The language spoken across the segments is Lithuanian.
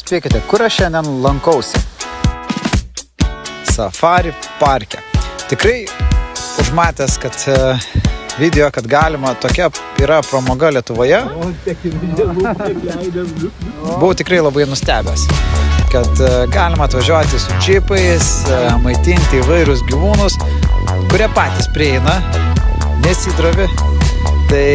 Sveikite, kur aš šiandien lankausi? Safari parke. Tikrai užmatęs, kad video, kad galima, tokia yra pramoga Lietuvoje. Buvau tikrai labai nustebęs, kad galima atvažiuoti su džipais, maitinti įvairius gyvūnus, kurie patys prieina, nesidrovi. Tai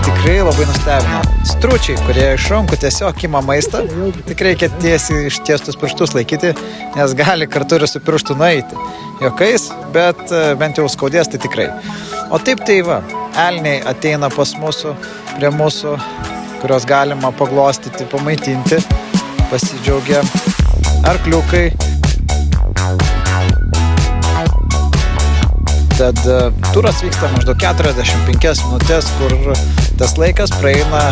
tikrai labai nustebino. Stručiai, kurie iš rankų tiesiog ima maistą, tik reikia tiesiai ištiestus pirštus laikyti, nes gali kartu ir su pirštu nueiti. Jokais, bet bent jau skaudės tai tikrai. O taip tai va, elniai ateina pas mūsų, prie mūsų, kurios galima paglostyti, pamaitinti, pasidžiaugia. Arkliukai. Tad turas vyksta maždaug 45 minutės, kur tas laikas praeina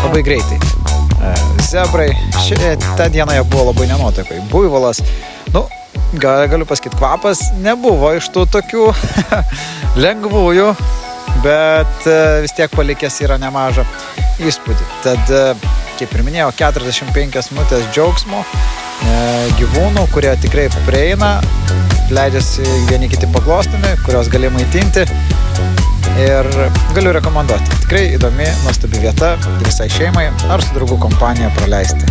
labai greitai. Zebrai, tą dieną jie buvo labai nenuotaikai. Buivolas, galiu pasakyti, kvapas nebuvo iš tų tokių lengvųjų, bet vis tiek palikęs yra nemažą įspūdį. Tad, kaip ir minėjau, 45 minutės džiaugsmo gyvūnų, kurie tikrai prieina, leidžiasi vieni kiti paglostomi, kurios gali maitinti ir galiu rekomenduoti. Tikrai įdomi, nuostabi vieta visai šeimai ar su draugų kompanija praleisti.